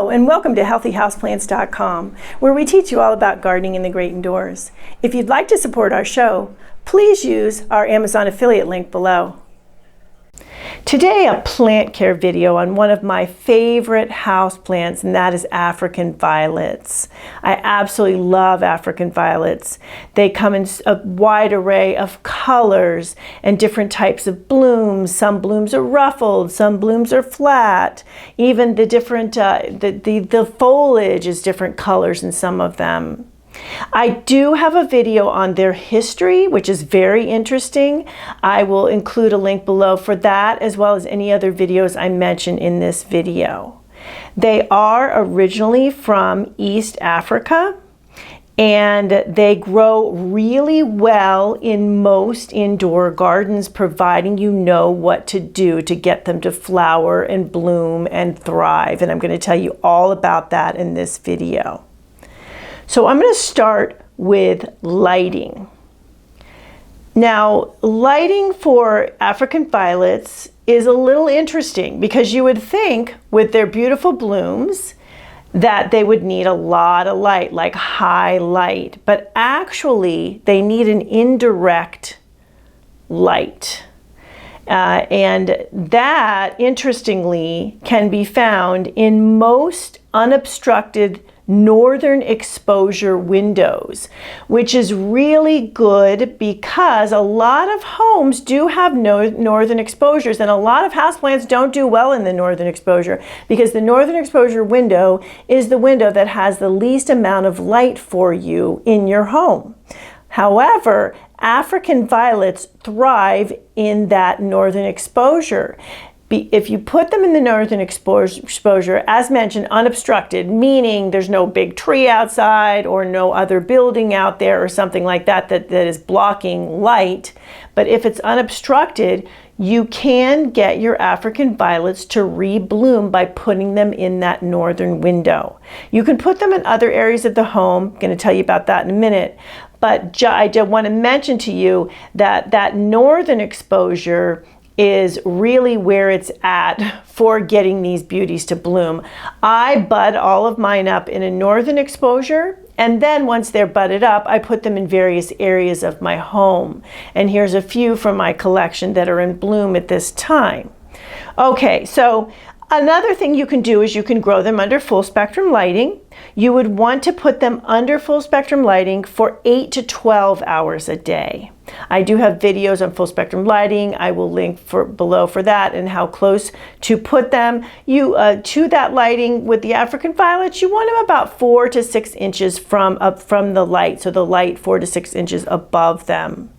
Hello and welcome to HealthyHouseplants.com, where we teach you all about gardening in the great indoors. If you'd like to support our show, please use our Amazon affiliate link below. Today, a plant care video on one of my favorite houseplants, and that is African violets. I absolutely love African violets. They come in a wide array of colors and different types of blooms. Some blooms are ruffled, some blooms are flat. Even the different, the foliage is different colors in some of them. I do have a video on their history, which is very interesting. I will include a link below for that, as well as any other videos I mention in this video. They are originally from East Africa, and they grow really well in most indoor gardens, providing you know what to do to get them to flower and bloom and thrive. And I'm going to tell you all about that in this video. So I'm going to start with lighting. Now, lighting for African violets is a little interesting because you would think with their beautiful blooms that they would need a lot of light, like high light, but actually they need an indirect light. And that, interestingly, can be found in most unobstructed northern exposure windows, which is really good because a lot of homes do have northern exposures, and a lot of houseplants don't do well in the northern exposure because the northern exposure window is the window that has the least amount of light for you in your home. However, African violets thrive in that northern exposure. If you put them in the northern exposure, as mentioned, unobstructed, meaning there's no big tree outside or no other building out there or something like that that is blocking light, but if it's unobstructed, you can get your African violets to rebloom by putting them in that northern window. You can put them in other areas of the home. I'm going to tell you about that in a minute. But I did want to mention to you that that northern exposure is really where it's at for getting these beauties to bloom. I bud all of mine up in a northern exposure, and then once they're budded up, I put them in various areas of my home. And here's a few from my collection that are in bloom at this time. Okay, so another thing you can do is you can grow them under full spectrum lighting. You would want to put them under full spectrum lighting for 8 to 12 hours a day. I do have videos on full spectrum lighting. I will link below for that and how close to put them. To that lighting with the African violets, you want them about 4 to 6 inches from the light. So the light 4 to 6 inches above them.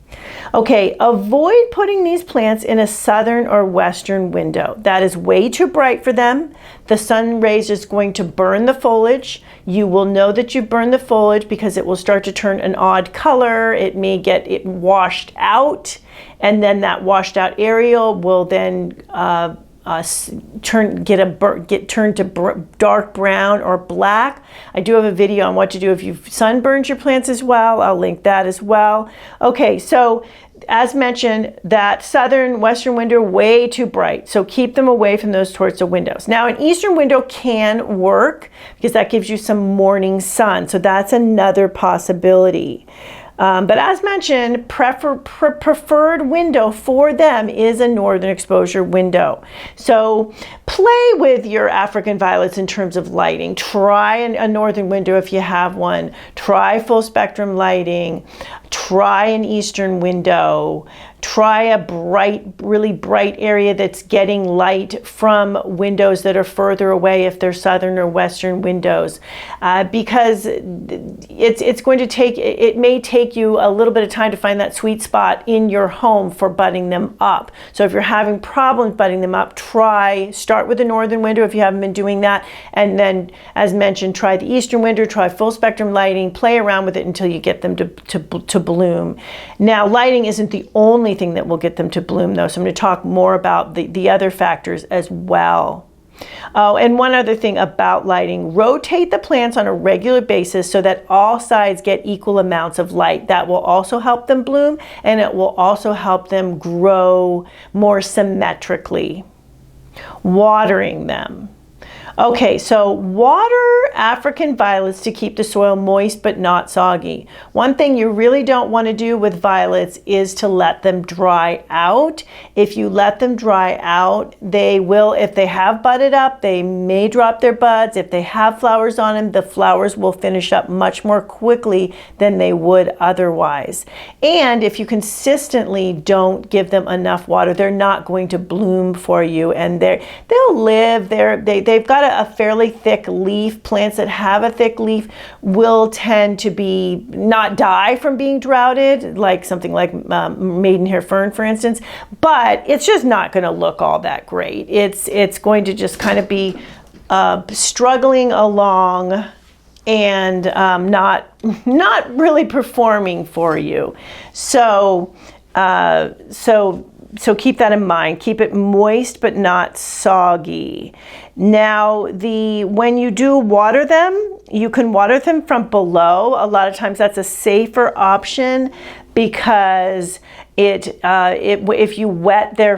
Okay, avoid putting these plants in a southern or western window. That is way too bright for them. The sun rays is going to burn the foliage. You will know that you burned the foliage because it will start to turn an odd color. It may get it washed out, and then that washed out area will then get turned to dark brown or black. I do have a video on what to do if you've sunburned your plants as well. I'll link that as well. Okay, so as mentioned, that southern western window, way too bright. So keep them away from those sorts of windows. Now, an eastern window can work because that gives you some morning sun. So that's another possibility. But as mentioned, preferred window for them is a northern exposure window. So play with your African violets in terms of lighting. Try a northern window if you have one. Try full spectrum lighting. Try an eastern window. Try a really bright area that's getting light from windows that are further away if they're southern or western windows, because it may take you a little bit of time to find that sweet spot in your home for budding them up. So if you're having problems budding them up, start with the northern window if you haven't been doing that, and then, as mentioned, try the eastern window, try full spectrum lighting, play around with it until you get them to bloom. Now, lighting isn't the only thing that will get them to bloom, though, so I'm going to talk more about the other factors as well. Oh, and one other thing about lighting, rotate the plants on a regular basis so that all sides get equal amounts of light. That will also help them bloom, and it will also help them grow more symmetrically. Watering them. Okay, so water African violets to keep the soil moist but not soggy. One thing you really don't want to do with violets is to let them dry out. If you let them dry out, they will, if they have budded up, they may drop their buds. If they have flowers on them, the flowers will finish up much more quickly than they would otherwise. And if you consistently don't give them enough water, they're not going to bloom for you, and they'll live there. They've got a fairly thick leaf. Plants that have a thick leaf will tend to be not die from being droughted, like something like maidenhair fern, for instance, but it's just not going to look all that great. It's going to just kind of be struggling along and not really performing for you. So keep that in mind. Keep it moist but not soggy. Now, when you do water them, you can water them from below. A lot of times that's a safer option because if you wet their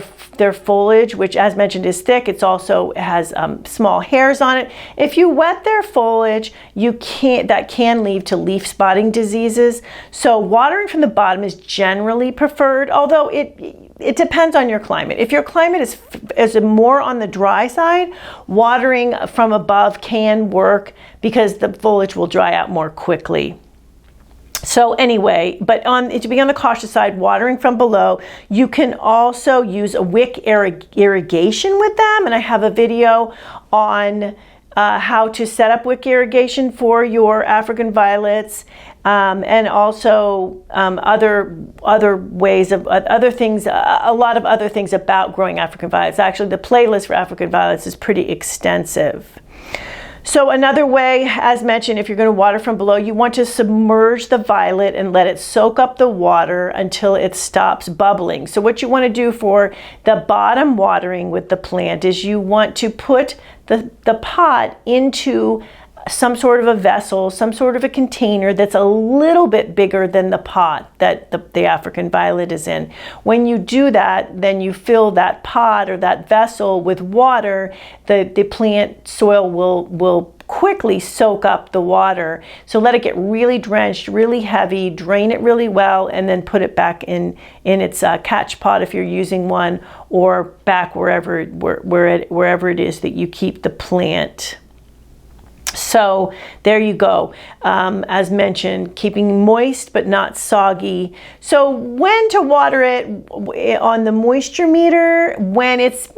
foliage, which as mentioned is thick, it also has small hairs on it. If you wet their foliage, that can lead to leaf spotting diseases. So watering from the bottom is generally preferred, although it depends on your climate. If your climate is more on the dry side, watering from above can work because the foliage will dry out more quickly. So anyway, but to be on the cautious side, watering from below. You can also use a wick irrigation with them, and I have a video on how to set up wick irrigation for your African violets, and also other ways of other things, a lot of other things about growing African violets. Actually, the playlist for African violets is pretty extensive. So another way, as mentioned, if you're going to water from below, you want to submerge the violet and let it soak up the water until it stops bubbling. So what you want to do for the bottom watering with the plant is you want to put the pot into some sort of a vessel, some sort of a container that's a little bit bigger than the pot that the African violet is in. When you do that, then you fill that pot or that vessel with water. The plant soil will quickly soak up the water. So let it get really drenched, really heavy, drain it really well, and then put it back in its catch pot if you're using one, or back wherever it is that you keep the plant. So there you go. As mentioned, keeping moist but not soggy. So when to water it on the moisture meter? When it's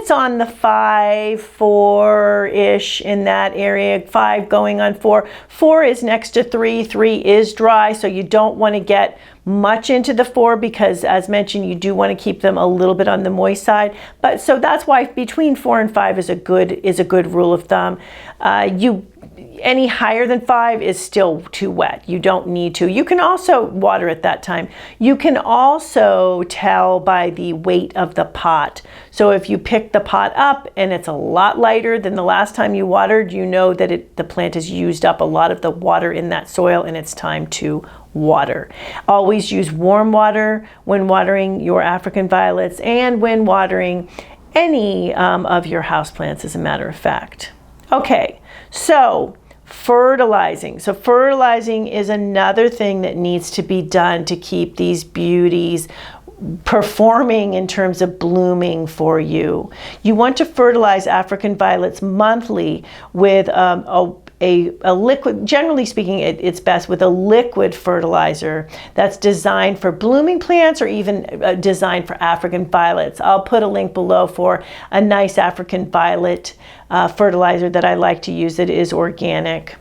on the 5, 4-ish, in that area, 5 going on 4. 4 is next to 3. 3 is dry, so you don't want to get much into the 4 because, as mentioned, you do want to keep them a little bit on the moist side. But so that's why between 4 and 5 is a good rule of thumb. Any higher than 5 is still too wet. You don't need to. You can also water at that time. You can also tell by the weight of the pot. So if you pick the pot up and it's a lot lighter than the last time you watered, you know that the plant has used up a lot of the water in that soil and it's time to water. Always use warm water when watering your African violets and when watering any of your houseplants, as a matter of fact. Okay, so fertilizing. So fertilizing is another thing that needs to be done to keep these beauties performing in terms of blooming for you. You want to fertilize African violets monthly with a liquid. Generally speaking, it's best with a liquid fertilizer that's designed for blooming plants or even designed for African violets. I'll put a link below for a nice African violet fertilizer that I like to use that is organic.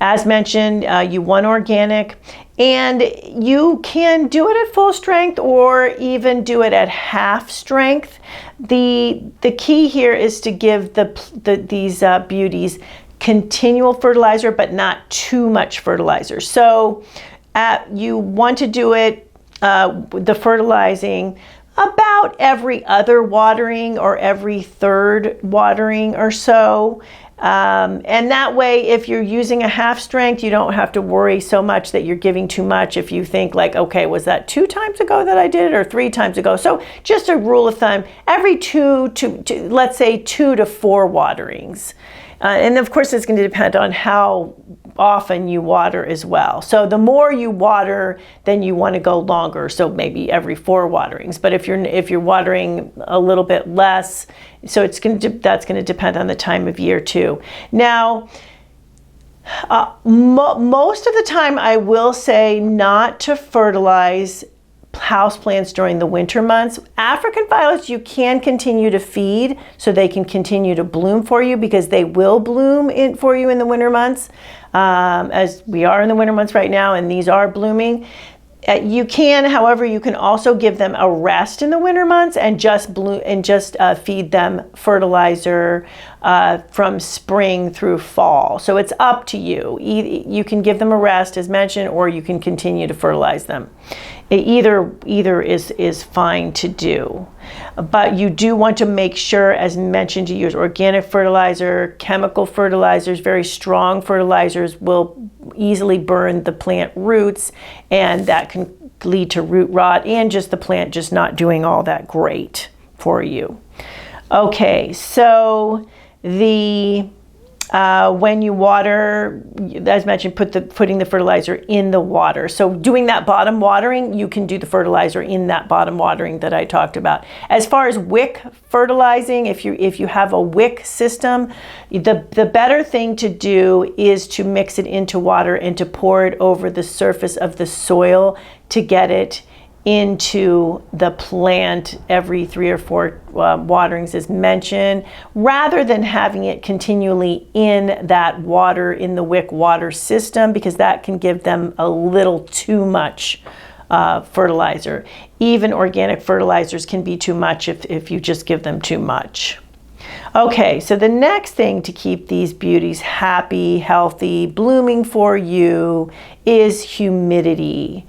As mentioned, you want organic, and you can do it at full strength or even do it at half strength. The key here is to give these beauties continual fertilizer, but not too much fertilizer. So you want to do it, the fertilizing, about every other watering or every third watering or so. And that way, if you're using a half strength, you don't have to worry so much that you're giving too much. If you think like, okay, was that 2 times ago that I did it or 3 times ago? So just a rule of thumb, every let's say 2 to 4 waterings. And of course, it's going to depend on how often you water as well. So the more you water, then you want to go longer. So maybe every 4 waterings. But if you're watering a little bit less, so that's going to depend on the time of year too. Now, most of the time, I will say not to fertilize houseplants during the winter months. African violets you can continue to feed so they can continue to bloom for you, because they will bloom for you in the winter months, as we are in the winter months right now, and these are blooming. You can, however, you can also give them a rest in the winter months and just feed them fertilizer from spring through fall. So it's up to you. You can give them a rest, as mentioned, or you can continue to fertilize them. Either is fine to do, but you do want to make sure, as mentioned, to use organic fertilizer. Chemical fertilizers, very strong fertilizers, will easily burn the plant roots, and that can lead to root rot and just the plant just not doing all that great for you. Okay, so when you water, as mentioned, putting the fertilizer in the water. So doing that bottom watering, you can do the fertilizer in that bottom watering that I talked about. As far as wick fertilizing, if you have a wick system, the better thing to do is to mix it into water and to pour it over the surface of the soil to get it into the plant every 3 or 4 waterings, as mentioned, rather than having it continually in that water, in the wick water system, because that can give them a little too much fertilizer. Even organic fertilizers can be too much if you just give them too much. Okay, so the next thing to keep these beauties happy, healthy, blooming for you is humidity.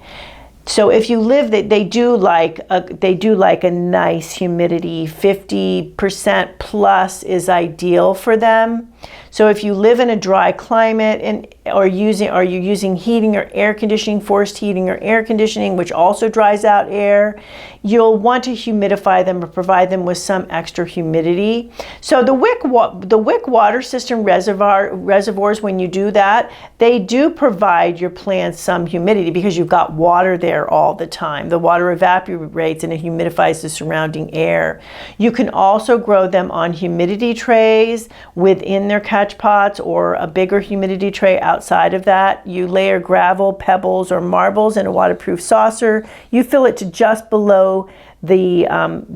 So if you live, they do like a nice humidity. 50% plus is ideal for them. So if you live in a dry climate are you using heating or air conditioning, forced heating or air conditioning, which also dries out air, you'll want to humidify them or provide them with some extra humidity. So the wick water system reservoirs, when you do that, they do provide your plants some humidity because you've got water there all the time. The water evaporates and it humidifies the surrounding air. You can also grow them on humidity trays within their catch pots, or a bigger humidity tray outside of that. You layer gravel, pebbles, or marbles in a waterproof saucer. You fill it to just below the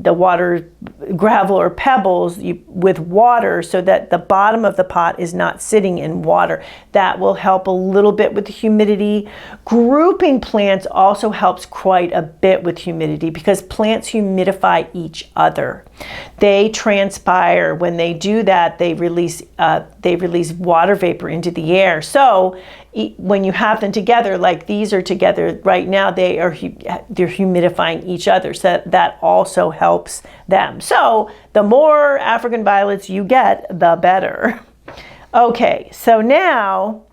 water, gravel or pebbles with water, so that the bottom of the pot is not sitting in water. That will help a little bit with the humidity. Grouping plants also helps quite a bit with humidity, because plants humidify each other. They transpire. When they do that, they release water vapor into the air. So when you have them together, like these are together right now, they're humidifying each other. So that also helps them. So the more African violets you get, the better. Okay, so now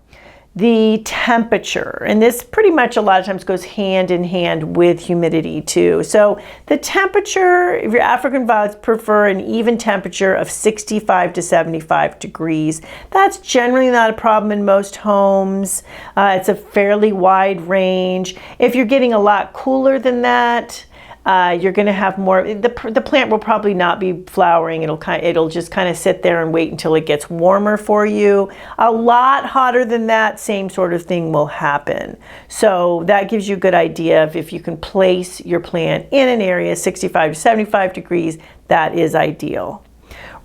the temperature, and this pretty much a lot of times goes hand in hand with humidity too. So the temperature, if your African violets prefer an even temperature of 65 to 75 degrees, that's generally not a problem in most homes. It's a fairly wide range. If you're getting a lot cooler than that, you're going to have more. The plant will probably not be flowering. It'll just kind of sit there and wait until it gets warmer for you. A lot hotter than that, same sort of thing will happen. So that gives you a good idea of if you can place your plant in an area 65 to 75 degrees, that is ideal.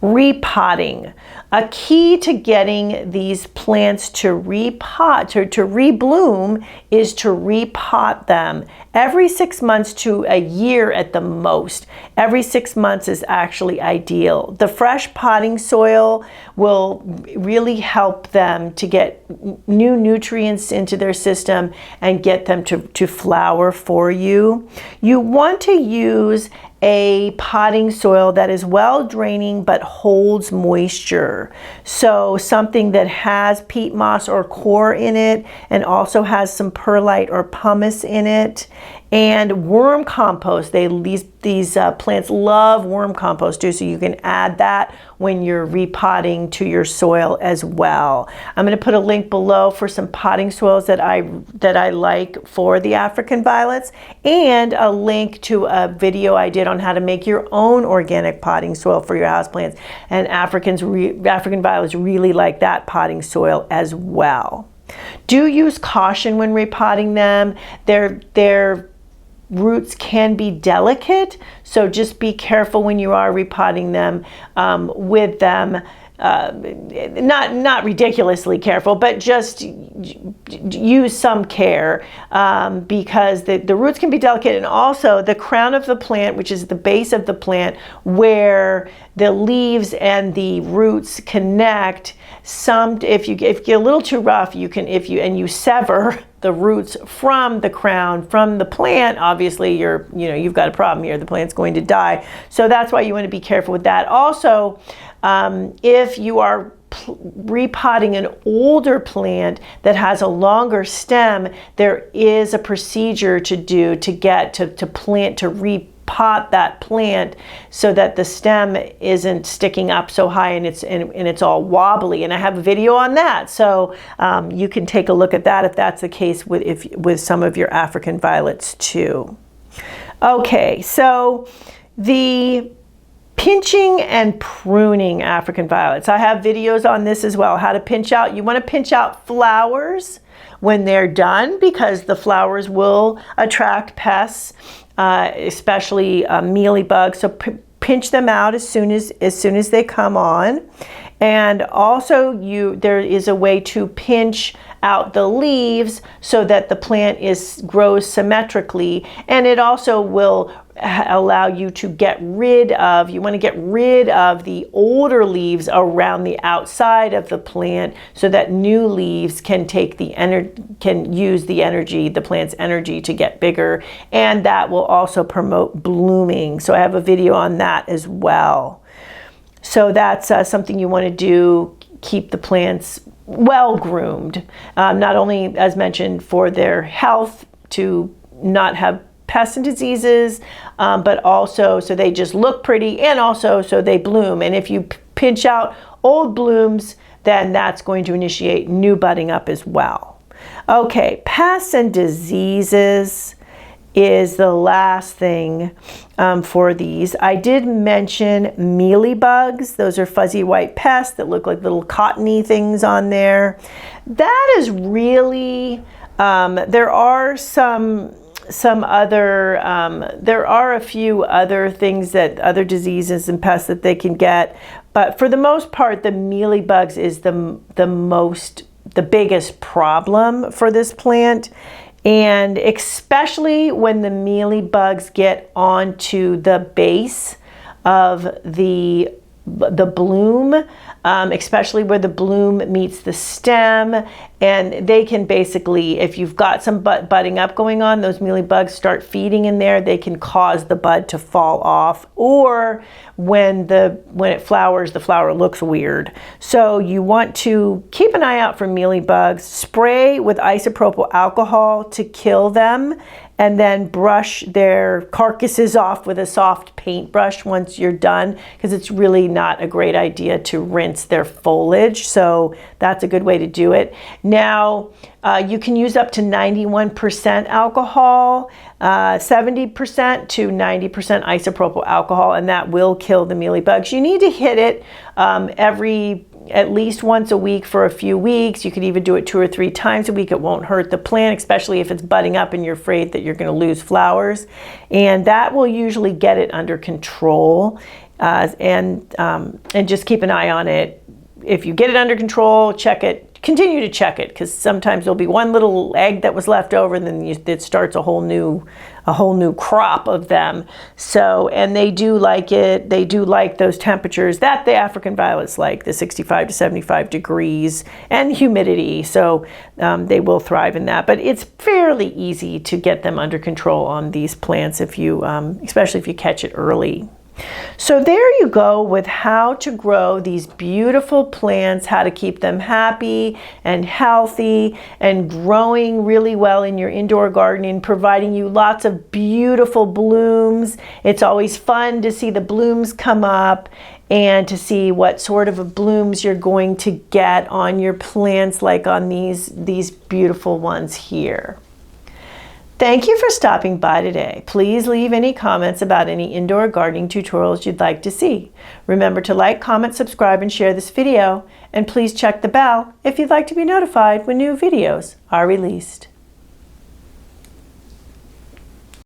Repotting. A key to getting these plants to repot, to rebloom, is to repot them every 6 months to a year at the most. Every 6 months is actually ideal. The fresh potting soil will really help them to get new nutrients into their system and get them to flower for you. You want to use a potting soil that is well draining but holds moisture. So something that has peat moss or coir in it and also has some perlite or pumice in it. And worm compost, these plants love worm compost too, so you can add that when you're repotting to your soil as well. I'm going to put a link below for some potting soils that I like for the African violets, and a link to a video I did on how to make your own organic potting soil for your houseplants. And African violets really like that potting soil as well. Do use caution when repotting them. Their roots can be delicate, so just be careful when you are repotting them with them. Not ridiculously careful, but just use some care because the roots can be delicate, and also the crown of the plant, which is the base of the plant where the leaves and the roots connect. If you get a little too rough, you sever the roots from the crown, from the plant, obviously you've got a problem here. The plant's going to die. So that's why you want to be careful with that. Also, if you are repotting an older plant that has a longer stem, there is a procedure to do to repot that plant so that the stem isn't sticking up so high and it's all wobbly. And I have a video on that, so you can take a look at that if that's the case with some of your African violets too. Okay, so the pinching and pruning African violets. I have videos on this as well, how to pinch out. You want to pinch out flowers when they're done because the flowers will attract pests, especially mealybugs. So pinch them out as soon as they come on. And also there is a way to pinch out the leaves so that the plant grows symmetrically, and it also will allow you to you want to get rid of the older leaves around the outside of the plant so that new leaves can use the plant's energy to get bigger, and that will also promote blooming. So I have a video on that as well. So that's something you want to do, keep the plants well groomed, not only, as mentioned, for their health, to not have pests and diseases, but also so they just look pretty, and also so they bloom. And if you pinch out old blooms, then that's going to initiate new budding up as well. Okay, pests and diseases is the last thing for these. I did mention mealybugs. Those are fuzzy white pests that look like little cottony things on there. That is really, there are a few other things, other diseases and pests that they can get, but for the most part, the mealybugs is the biggest problem for this plant. And especially when the mealybugs get onto the base of the bloom, especially where the bloom meets the stem, and they can basically, if you've got some budding up going on, those mealybugs start feeding in there, they can cause the bud to fall off, or when it flowers, the flower looks weird. So you want to keep an eye out for mealybugs, spray with isopropyl alcohol to kill them, and then brush their carcasses off with a soft paintbrush once you're done, because it's really not a great idea to rinse their foliage. So that's a good way to do it. Now, you can use up to 91% alcohol, 70% to 90% isopropyl alcohol, and that will kill the mealybugs. You need to hit it at least once a week for a few weeks. You could even do it 2 or 3 times a week. It won't hurt the plant, especially if it's budding up and you're afraid that you're going to lose flowers. And that will usually get it under control. And just keep an eye on it. If you get it under control, check it. Continue to check it, because sometimes there'll be one little egg that was left over, and then it starts a whole new crop of them. So, and they do like it. They do like those temperatures that the African violets like, the 65 to 75 degrees and humidity. So they will thrive in that. But it's fairly easy to get them under control on these plants if you, especially if you catch it early. So there you go with how to grow these beautiful plants, how to keep them happy and healthy and growing really well in your indoor gardening, providing you lots of beautiful blooms. It's always fun to see the blooms come up and to see what sort of blooms you're going to get on your plants, like on these beautiful ones here. Thank you for stopping by today. Please leave any comments about any indoor gardening tutorials you'd like to see. Remember to like, comment, subscribe, and share this video. And please check the bell if you'd like to be notified when new videos are released.